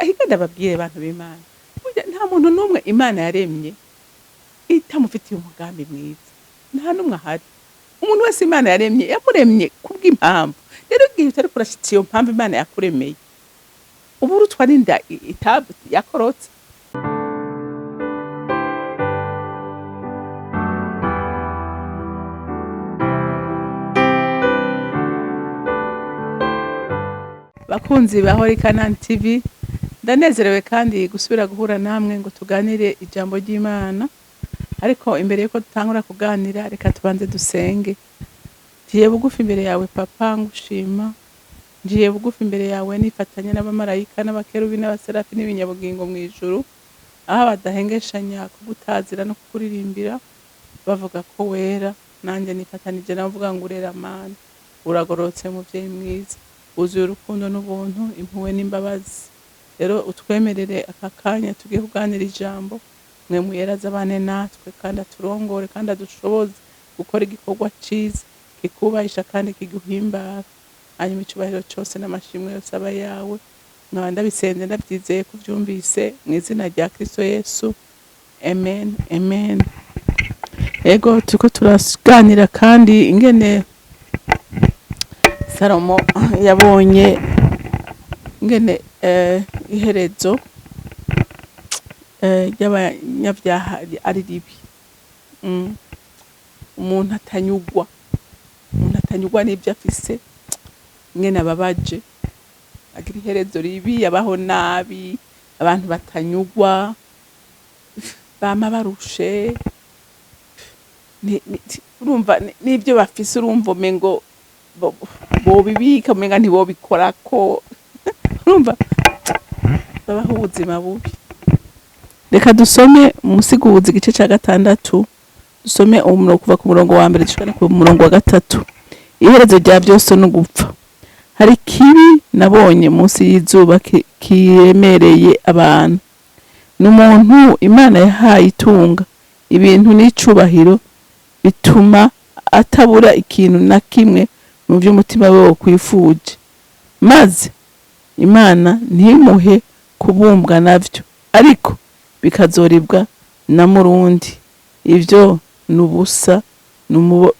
Ahiko ndababwire abantu b'Imana, burya nta muntu n'umwe Imana yaremye itamufitiye umugambi mwiza, nta n'umwe ahari. Umuntu wese Imana yaremye yamuremye kubw'impamvu. Rero igihe utariko urashitsa iyo mpamvu Imana yakuremeye, uba urutwa n'inda yakorotse. Bakunzi bahe CANAAN TV, ndanezerewe kandi gusubira guhura namwe ngo tuganire ijambo ry'Imana. Ariko imbere yuko dutangura kuganira, reka tubanze dusenge. Ngiye bugufi imbere yawe Papa, ngushima. Ngiye bugufi imbere yawe nifatanya n'abamarayika n'abakerubi n'abaserafi n'ibinyabugingo mu ijuru, aho badahengeshanya kugutazira no kukuririmbira bavuga ko wera. Nanjye nifatanije navuga ngo urera Mana, uragorotse muvyeyi mwiza, uzuye urukundo n'ubuntu, impuhwe n'imbabazi. Rero utwemerere aka kanya tugiye kuganira ijambo, mwe muyeraza abane natwe kandi aturongore kandi adushoboze gukora igikorwa ciza kikubahisha kandi kiguhimbara. Hanyuma icubahiro cose n'amashimwe yose aba yawe. Nkaba ndabisenze ndabyizeye ko uvyumvise mu izina rya Kristo Yesu, amen, amen. Ego turiko turaganira kandi ingene Salomo yabonye ingene iherezo ry'abanyabyaha ari ribi. Umuntu atanyugwa n'ibyo afise, ingene ababaje, agira iherezo ribi, yabaho nabi, abantu batanyugwa, bama barushe, urumva n'ibyo bafise urumva umengo bobibika umenga ntibobikorako. Urumva babaho ubuzima bubi. Reka dusome Umusiguzi igice ca 6, dusome kuva ku murongo wa mbere dushikane ku murongo wa 3. Iherezo rya byose no gupfa. Hari kibi nabonye munsi y'izuba kiremereye abantu. N'umuntu Imana yahaye itunga ibintu n'icubahiro, bituma atabura ikintu na kimwe mu by'umutima we wokwifuje, maze Imana ntimuhe kubumbwa navyo, ariko bikazoribwa na murundi. Ivyo nubusa,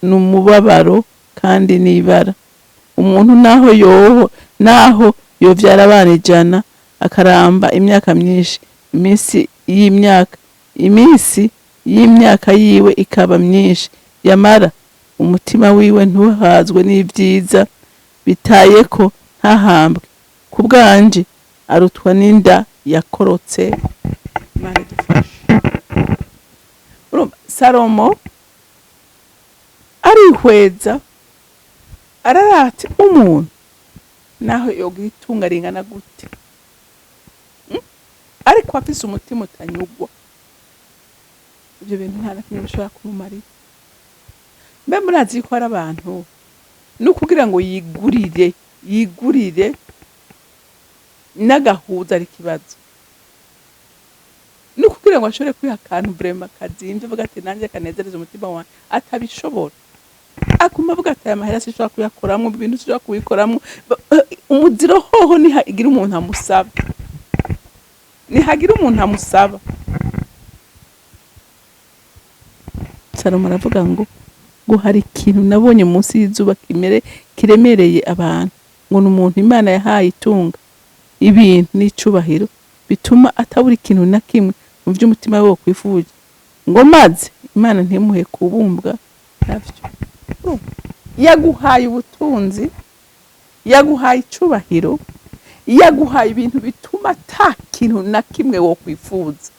numubabaro kandi nibara. Umuntu naho yovyara abana 100 akaramba imyaka myinshi, iminsi y'imyaka yiwe ikaba myinshi, yamara umutima wiwe ntuhazwe n'ivyiza bitayeko ntahambwe. Kubwanje arutwa n'inda yakorotse. Imana idufashe. Salomo arihweza ararate umuntu naho yogira itunga ringana gute, ariko afise umutima utanyugwa, ibyo bintu nta nakimwe bishobora kumumarira. Mbe murazi ko ari abantu nukugira ngo yigurire n'agahuza ari kibazo, nukugira ngo ashobore kwihakana brema kazimvye avuga ati nanjye kanezereza umutima wanjye, atabishobora. Akuma avuga ati aya mahera sishobora kuyakoramwo, ibintu sishobora kubikoramwo. Umuziro hoho nihagira umuntu amusaba, Salomo aravuga ngo hari ikintu nabonye munsi y'izuba kiremereye abantu, ngo n'umuntu Imana yahaye itunga ibintu n'icubahiro, bituma atabura ikintu na kimwe mu by'umutima we wokwifuje, ngo maze Imana ntimuhe kubumbwa navyo. Yaguhaye ubutunzi, yaguhaye icubahiro, yaguhaye ibintu bituma ata kintu na kimwe wokwifuza,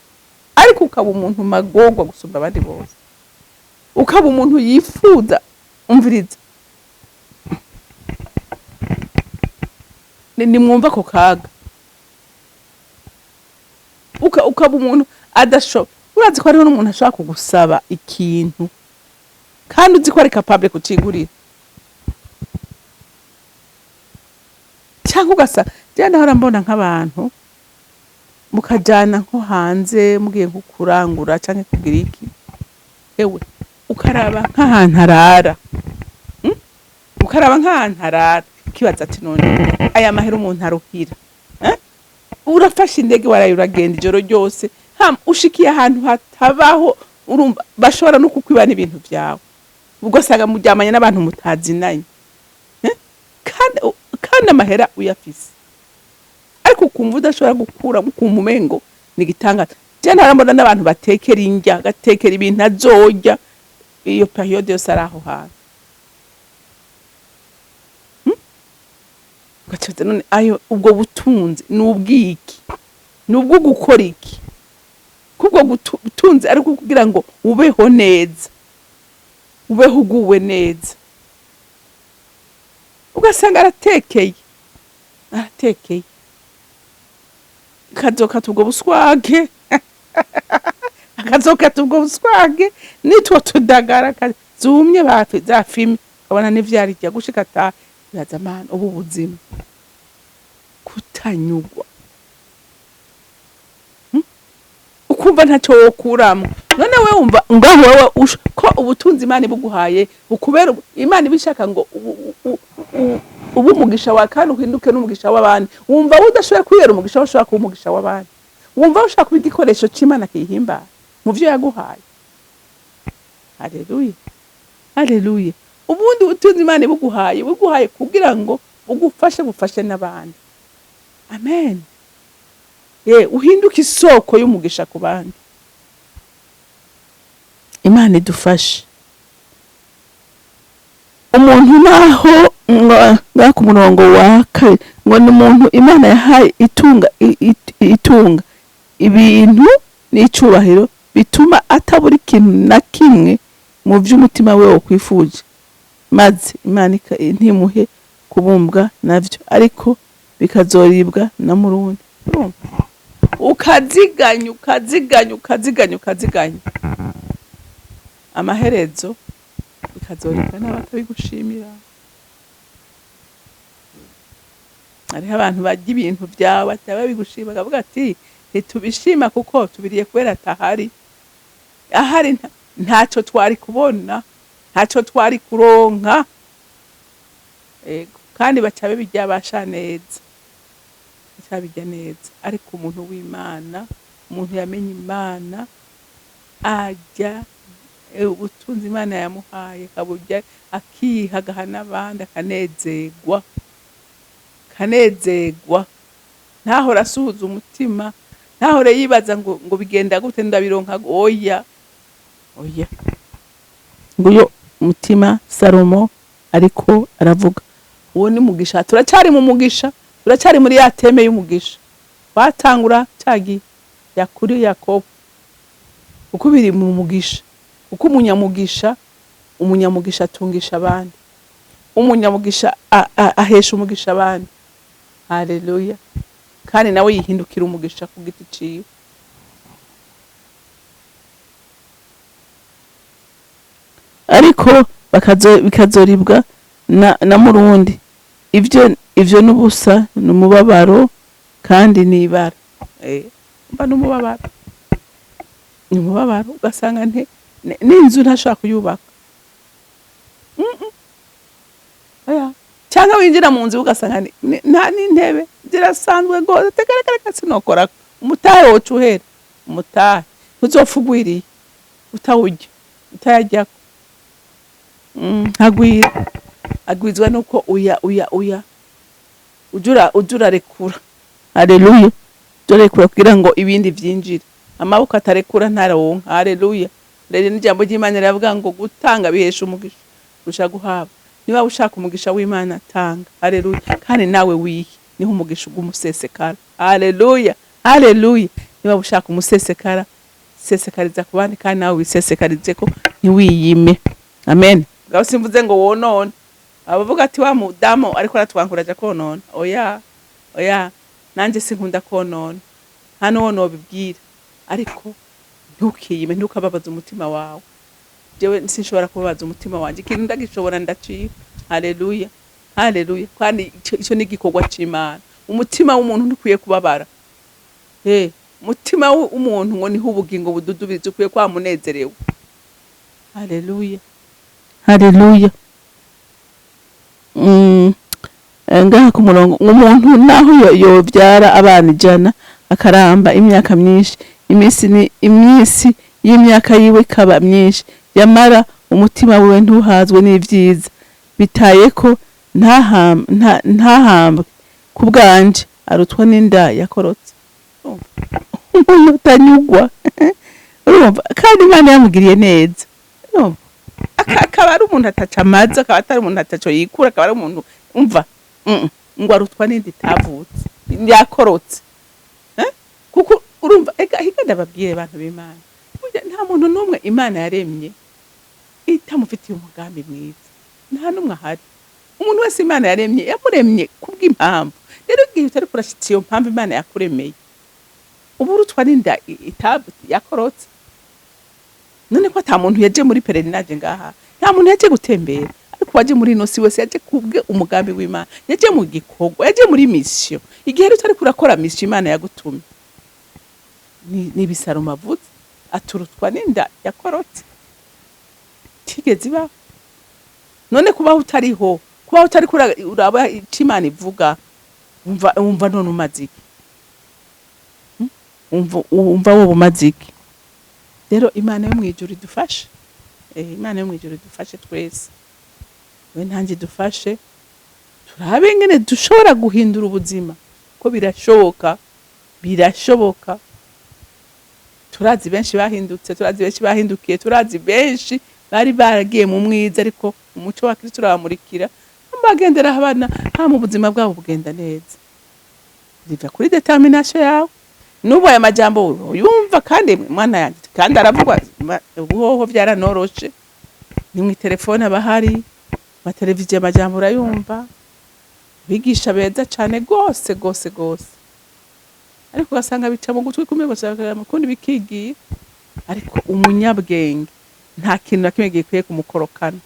ariko ukaba umuntu magorwa gusumba abandi bose, ukaba umuntu yifuza. Umviriza, nimwumva ko kaga, ukaba umuntu adashobora. Urazi ko hariho n'umuntu ashobora kugusaba ikintu kandi uzi ko ari capable kucigurira, cyangwa ugasa jya ndahora mbona nk'abantu mukajana nko hanze mugiye nko kurangura cyangwa kugira iki, ewe ukaraba nk'ahantu arara, kibaza ati none aya mahera umuntu aruhira, urafashe indege waraye uragenda ijoro ryose ushikiye ahantu hatabaho urumva bashobora no kukwibana ibintu byawe ubwo saga muryamanye n'abantu mutazinanye kandi amahera uyafise ariko ukumva udashobora gukura ukumva umengo ni gitangaza je ntarambona n'abantu batekera indya gatekera ibintu azorya iyo periode yose araho hantu gacaza none ayo ubwo butunzi n'ubwiki n'ubwo gukora iki kubwo butunzi ariko kugira ngo ubeho neza ubeho uguwe neza ugasanga aratekeye kazoka tubwo buswage akazoka tubwo buswage nitwo tudagara zumye bafi zafimi abana n'ivyari rya gushika ta yazamana ubu buzima kutanyugwa ukumva ntacyo wokuramo none we wumva ngaho wewe ko ubutunzi Imana buguhaye ukubera Imana ibishaka ngo ubu umugisha wa kandi uhinduke n'umugisha w'abandi wumva udashobora kwiyera umugisha ushaka kuba umugisha w'abandi wumva ushaka kuba igikoresho cy'Imana kihimba mu byo yaguhaye. Haleluya haleluya. Ubundi ubutunzi Imana buguhaye kugira ngo bufashe n'abandi. Amen. Uhinduke isoko y'umugisha ku bandi. Imana idufashe. Umuntu naho nga ku murongo wa kare ngo ni umuntu Imana yahaye itunga ibintu n'icubahiro bituma atabura ikintu na kimwe mu vy'umutima we wokwifuje, maze Imana ntimuhe kubumbwa navyo ariko bikazoribwa na murundi. Ukaziganya amaherezo bikazoribwa n'abatabigushimira. Hariho abantu barya ibintu byawe batabigushima bakavuga ati ntitubishima kuko tubiriye kubera atahari. Ahari ntacyo twari kubona, ntacyo twari kuronka. Kandi bacabe bijyabasha neza. Bacabe neza. Ariko umuntu w'Imana, umuntu yamenye Imana ajya ubutunzi Imana yamuhaye kaburya akihaga n'abandi akanezerwa ntahora asuhuza umutima, ntahora yibaza ngo bigenda gute ndabironka. Oya nguyo umutima Salomo ariko aravuga uwo ni mugisha. Turacyari mu mugisha, turacyari muri ya teme y'umugisha twatangura cyagi yakuri Yakobo. Uko biri mu mugisha, uko umunyamugisha atungisha abandi, umunyamugisha ahesha umugisha abandi. Haleluya. Kandi nawe yihindukira umugisha ku giti ciwe. Ariko bikazoribwa na murundi. Ivyo n'ubusa n'umubabaro kandi nibara. Mba n'umubabaro. Umubabaro ugasanga n'inzu ntashaka kuyubaka. Oya. Cyangwa winjira mu nzu ugasanga nta n'intebe zirasanzwe ngo tekerekere sinokora. Umutahe wocuhera. Umutahe uzofugwiriye utawujya utayajyako. Agwizwa nuko ujura rekura. Haleluya. Rekura kugira ngo ibindi vyinjire. Amaboko atarekura ntaronka. Haleluya. Rero n'ijambo ry'Imana riravuga ngo gutanga bihesha umugisha rusha guhabwa. Niba ushaka umugisha w'Imana tanga. Haleluya. Kandi nawe wihe niho umugisha ugumusesekara. Haleluya haleluya. Niba ushaka umusesekara sesekariza ku bandi kandi nawe wisesekarize ko ntiwiyime. Amen. Gaho simvuze ngo wonone. Abavuga ati wa mudamu ariko aratwankuraje konona. Oya nanje sinkunda konona. Hano wono bibwira. Ariko ntukiyime, ntukababaza umutima wawe. Jewe sinshobora kubabaza umutima wanje. Ikintu ndagishobora ndaciye. Haleluya haleluya. Kandi ico ni igikorwa c'Imana. Umutima w'umuntu ntukwiye kubabara. Umutima w'umuntu ngo niho ubugingo bududubiza ukwiye kwa munezerewe. Haleluya haleluya. ngaha ku murongo umuntu naho yovyara abana 100 akaramba imyaka myinshi imisi y'imyaka yiwe kaba myinshi yamara umutima wiwe ntuhazwe n'ivyiza bitaye ko ntahambwe ku bwanje arutwa n'inda yakorotse umuntu utanyugwa urumva kandi Imana yamugiriye neza urumva akaba ari umuntu ataca amazi akaba atari umuntu ataco yikura akaba ari umuntu umva ngo arutwa n'indi itavutse yakorotse kuko urumva higa ndababwiye abantu b'Imana nta muntu n'umwe Imana yaremye itamufitiye umugambi mwiza nta n'umwe ahari umuntu wese Imana yaremye yamuremye kubw'impamvu rero igihe utari kurashitsa iyo mpamvu Imana yakuremeye ubu urutwa n'inda yakorotse none ko ata muntu yaje muri pereninage ngaha nta muntu yaje gutembera ariko waje muri inosi wese yaje kubwe umugambi w'Imana yaje mu gikorwa yaje muri mission igihe utari kurakora mission Imana yagutumye ni bisaro mavuze aturutwa n'inda yakorotse tigeze iba none kuba utariho kuba utari uraba Imana ivuga umva none umaziki umva wo bumaziki rero Imana yo mwijuru idufashe Imana yo mwijuru idufashe twese we ntangi dufashe turabe ngene dushobora guhindura ubuzima ko birashoboka turazi benshi bahindutse turazi benshi bahindukiye turazi benshi bari baragiye mu mwiza ariko umuco wa Kristo urabamurikira bagendera abana nta mu buzima bwabo bugenda neza biva kuri determination yawe nubo aya majambo yumva kandi mwana yanjye kandi aravugwa ubuhoho byaranoroshe ni mu telefone abahari ma televiziyo amajambo urayumva bigisha beza cyane gose ariko ugasanga bica mu gutwi kumwe bashaka mukundi bikigiye ariko umunyabwenge nta kintu nakimwe gikwiye kumukorokana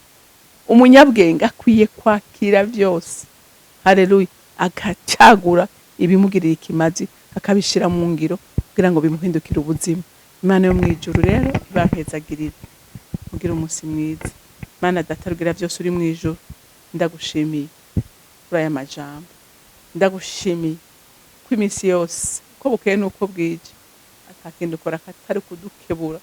umunyabwenge akwiye kwakira byose haleluya agacagura ibimugirira ikimazi akabishira mu ngiro kugira ngo bimuhindukire ubuzima Imana yo mwijuru rero ibahezagirira kugira umunsi mwiza Imana datarugira byose uri mwijuru ndagushimiye kuri aya majambo ndagushimiye ku iminsi yose ko bukeye nuko bwije atakindi ukora katari kudukebura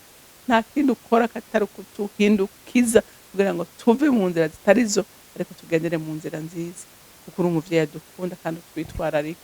nta kindi ukora katari kutuhindukiza kugira ngo tuve mu nzira zitarizo ariko tugendere mu nzira nziza kuko uri umuvyeyi dukunda kandi twitwararika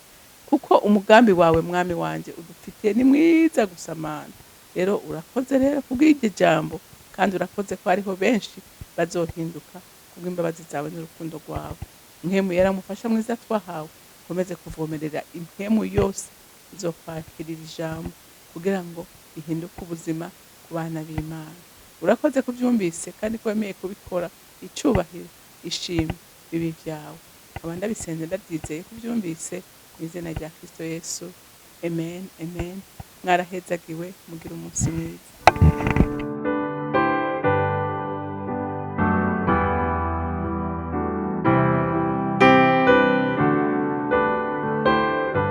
kuko umugambi wawe mwami wanje udufitiye ni mwiza gusamana rero urakoze rero kubw'iryo jambo kandi urakoze ko hariho benshi bazohinduka kubw'imbabazi zawe n'urukundo rwawe impemu yaramufasha mwiza twahawe komeze kuvomerera impemu yose izokwakirira ijambo kugira ngo ihinduke ubuzima ku bana b'Imana urakoze kubyumvise kandi ko wemeye kubikora icubahiro ishimwe bibi byawe abandi bisenze ndabyizeye kubyumvise mu izina rya Kristo Yesu amen mwarahezagiwe mugira umunsi mwiza